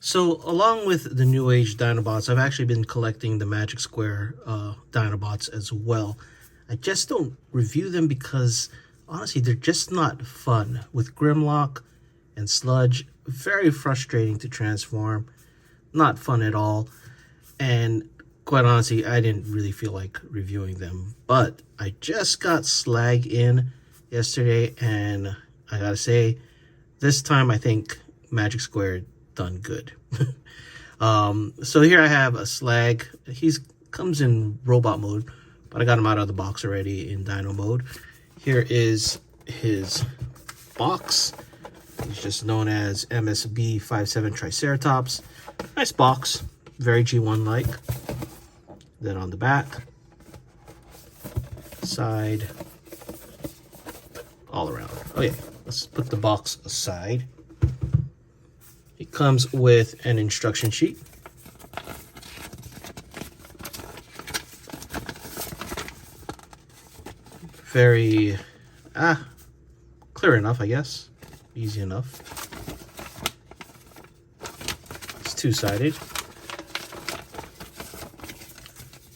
So, along with the New Age Dinobots, I've actually been collecting the Magic Square Dinobots as well. I just don't review them because, honestly, they're just not fun. With Grimlock and Sludge, very frustrating to transform. Not fun at all. And quite honestly, I didn't really feel like reviewing them. But I just got Slag in yesterday, and I gotta say, this time I think Magic Square done good. So here I have a Slag. He's comes in robot mode, but I got him out of the box already in Dino mode. Here is his box. He's just known as MS-B57 Triceratops. Nice box, very G1 like. Then on the back, side, all around. Okay, let's put the box aside. It comes with an instruction sheet. Very, clear enough, I guess. Easy enough. It's two-sided.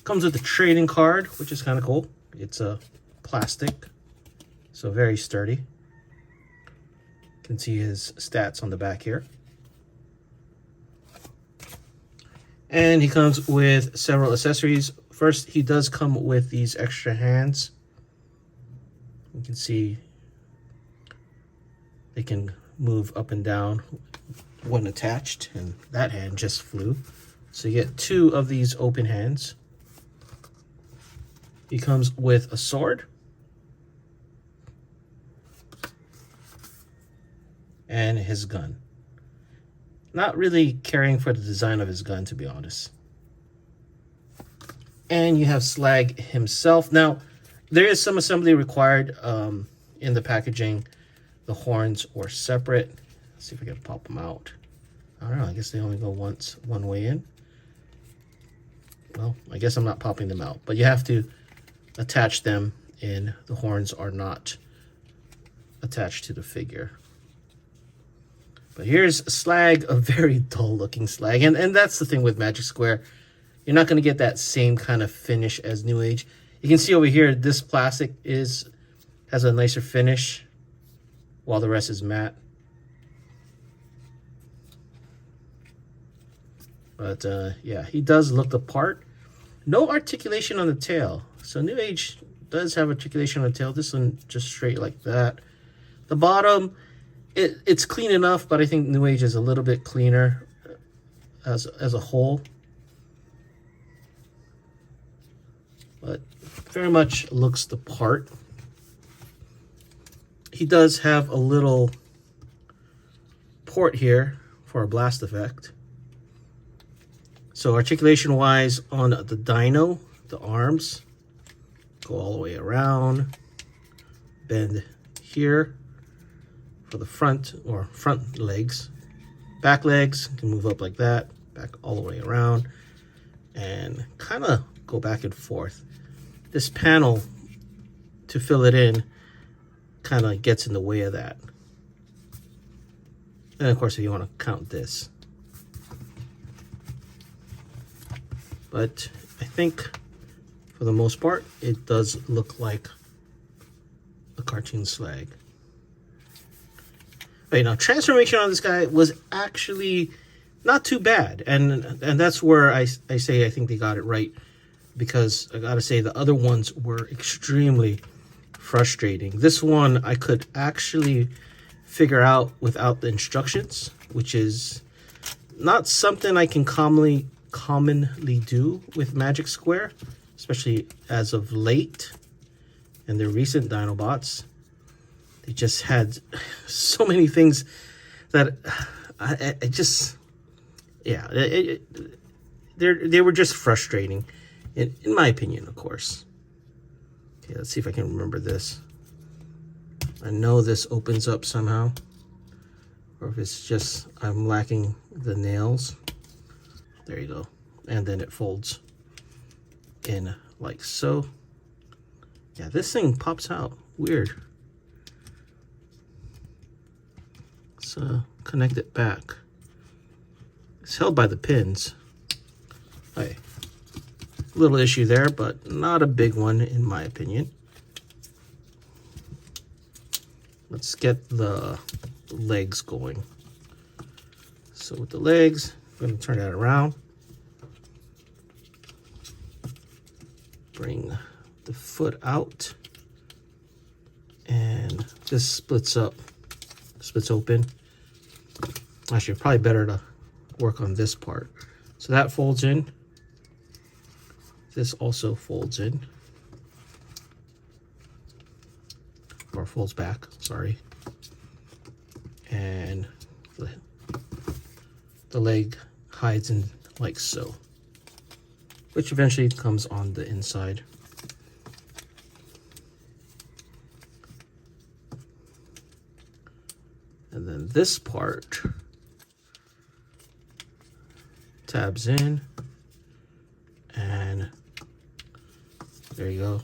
Comes with a trading card, which is kind of cool. It's a plastic, so very sturdy. You can see his stats on the back here. And he comes with several accessories. First, he does come with these extra hands. You can see they can move up and down when attached, and that hand just flew. So you get two of these open hands. He comes with a sword and his gun. Not really caring for the design of his gun, to be honest. And you have Slag himself. Now, there is some assembly required in the packaging. The horns are separate. Let's see if we can pop them out. I don't know, I guess they only go one way in. Well, I guess I'm not popping them out, but you have to attach them in. The horns are not attached to the figure. But here's Slag, a very dull looking Slag. And that's the thing with Magic Square. You're not going to get that same kind of finish as New Age. You can see over here, this plastic has a nicer finish, while the rest is matte. But yeah, he does look the part. No articulation on the tail. So New Age does have articulation on the tail. This one just straight like that. The bottom, it's clean enough, but I think New Age is a little bit cleaner as a whole. But very much looks the part. He does have a little port here for a blast effect. So articulation wise on the dino, the arms go all the way around, bend here for the front legs. Back legs can move up like that, back all the way around, and kind of go back and forth. This panel, to fill it in, kind of gets in the way of that. And of course, if you want to count this. But I think for the most part, it does look like a cartoon Slag. Right, now, transformation on this guy was actually not too bad. And that's where I say I think they got it right. Because I gotta say, the other ones were extremely frustrating. This one I could actually figure out without the instructions, which is not something I can commonly do with Magic Square, especially as of late. And their recent Dinobots, they just had so many things that they were just frustrating, in my opinion, of course. Okay, let's see if I can remember this. I know this opens up somehow, or if it's just I'm lacking the nails. There you go. And then it folds in like so. Yeah, this thing pops out. Weird. Let's connect it back. It's held by the pins. Hey, little issue there, but not a big one in my opinion. Let's get the legs going. So with the legs, I'm going to turn that around. Bring the foot out. And this splits open. Actually, probably better to work on this part. So that folds in. This also folds in. Or folds back, sorry. And the leg hides in like so, which eventually comes on the inside. And then this part tabs in, and there you go.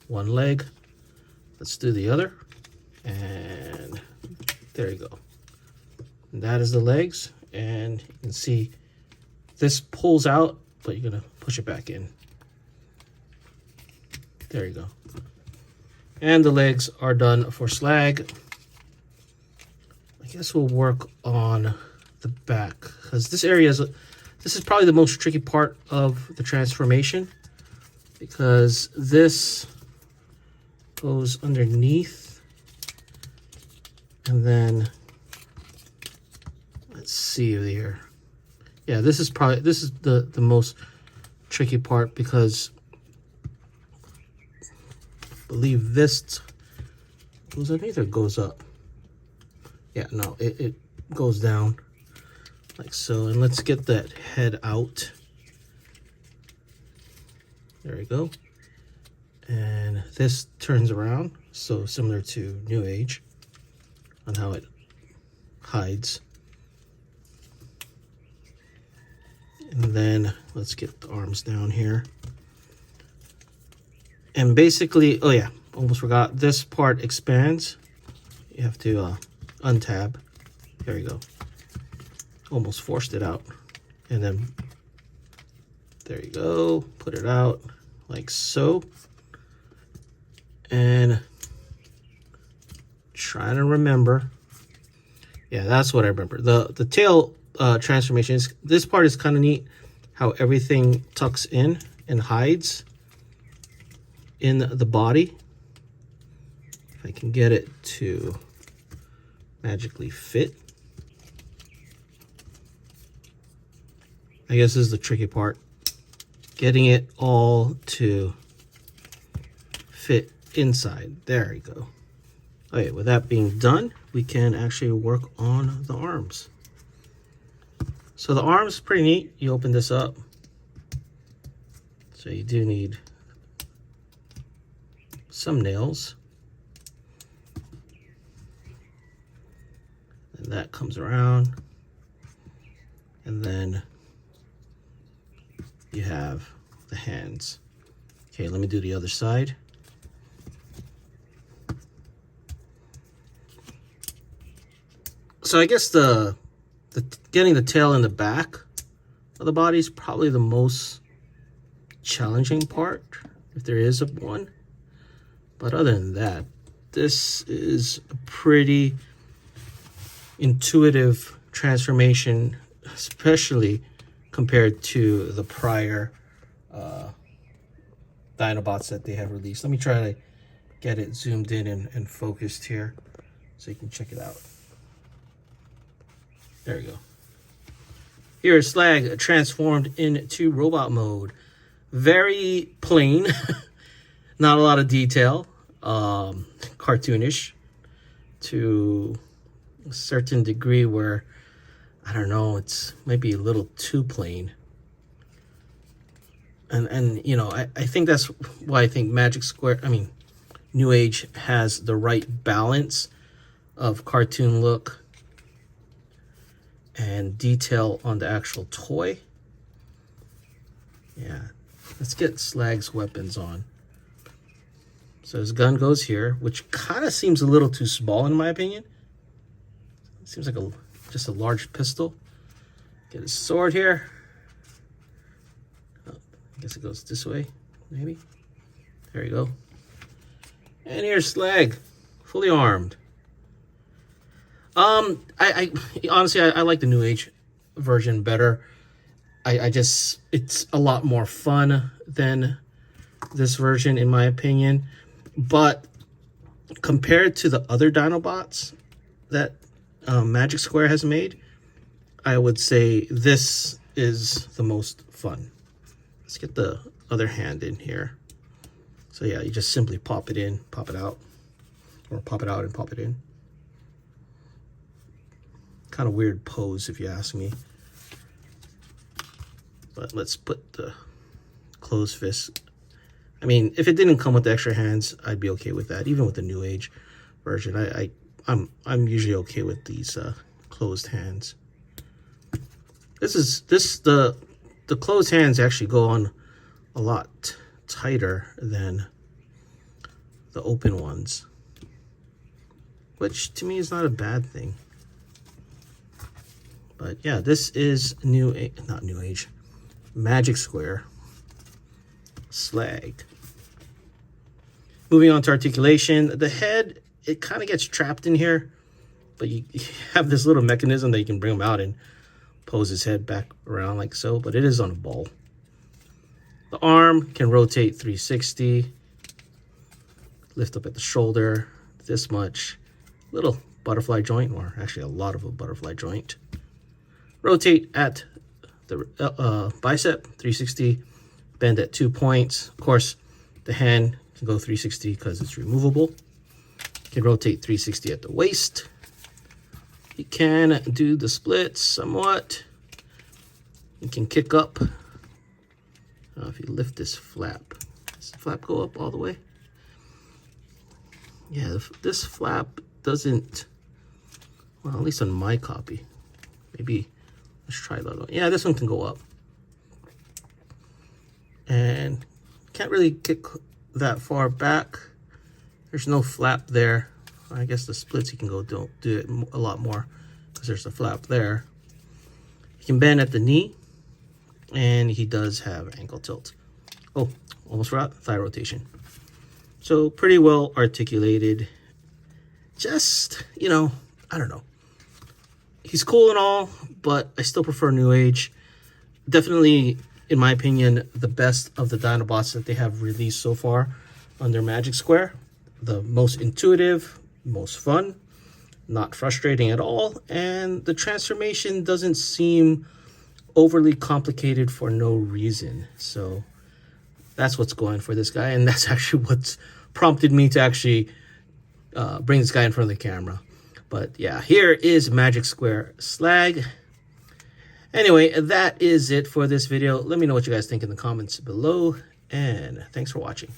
One leg. Let's do the other, and there you go. And that is the legs, and you can see this pulls out, but you're gonna push it back in. There you go. And the legs are done for Slag. I guess we'll work on the back, because this area this is probably the most tricky part of the transformation, because this goes underneath, and then let's see here. Yeah, this is the most tricky part, because I believe this goes underneath or goes up. Yeah, no, it goes down like so. And let's get that head out. There we go. And this turns around, so similar to New Age on how it hides. And then let's get the arms down here. And basically, oh yeah, almost forgot, this part expands. You have to untab. There you go. Almost forced it out. And then there you go. Put it out like so. And trying to remember. Yeah, that's what I remember. The tail transformation is, this part is kind of neat, how everything tucks in and hides in the body. If I can get it to magically fit. I guess this is the tricky part. Getting it all to fit inside. There you go. Okay, with that being done, we can actually work on the arms. So the arms, pretty neat. You open this up. So you do need some nails. And that comes around. And then you have the hands. Okay, let me do the other side. So I guess the getting the tail in the back of the body is probably the most challenging part, if there is one. But other than that, this is a pretty intuitive transformation, especially compared to the prior Dinobots that they have released. Let me try to get it zoomed in and focused here so you can check it out. There we go. Here is Slag transformed into robot mode. Very plain, not a lot of detail, cartoonish to a certain degree where, I don't know, it's maybe a little too plain. And you know, I think that's why I think New Age has the right balance of cartoon look and detail on the actual toy. Yeah, let's get Slag's weapons on. So his gun goes here, which kind of seems a little too small in my opinion. It seems like just a large pistol. Get his sword here. Oh, I guess it goes this way, maybe. There you go. And here's Slag, fully armed. I honestly, I like the New Age version better. I just, it's a lot more fun than this version, in my opinion. But compared to the other Dinobots that Magic Square has made, I would say this is the most fun. Let's get the other hand in here. So yeah, you just simply pop it in, pop it out, or pop it out and pop it in. Kind of weird pose if you ask me. But let's put the closed fist. I mean, if it didn't come with the extra hands, I'd be okay with that. Even with the New Age version, I'm usually okay with these closed hands. The closed hands actually go on a lot tighter than the open ones, which to me is not a bad thing. But yeah, this is not New Age, Magic Square Slag. Moving on to articulation, the head, it kind of gets trapped in here, but you have this little mechanism that you can bring him out and pose his head back around like so, but it is on a ball. The arm can rotate 360, lift up at the shoulder, this much, little butterfly joint, or actually a lot of a butterfly joint. Rotate at the bicep, 360, bend at 2 points. Of course, the hand can go 360 because it's removable. You can rotate 360 at the waist. You can do the splits somewhat. You can kick up. If you lift this flap, does the flap go up all the way? Yeah, this flap doesn't, well, at least on my copy. Maybe, let's try that one. Yeah, this one can go up. And can't really kick that far back. There's no flap there. I guess the splits you can go do it a lot more because there's a flap there. You can bend at the knee, and he does have ankle tilt. Oh, almost forgot thigh rotation. So pretty well articulated. Just, you know, I don't know. He's cool and all, but I still prefer New Age. Definitely, in my opinion, the best of the Dinobots that they have released so far under Magic Square. The most intuitive, most fun, not frustrating at all, and the transformation doesn't seem overly complicated for no reason. So that's what's going for this guy, and that's actually what's prompted me to actually bring this guy in front of the camera. But yeah, here is Magic Square Slag. Anyway, that is it for this video. Let me know what you guys think in the comments below, and thanks for watching.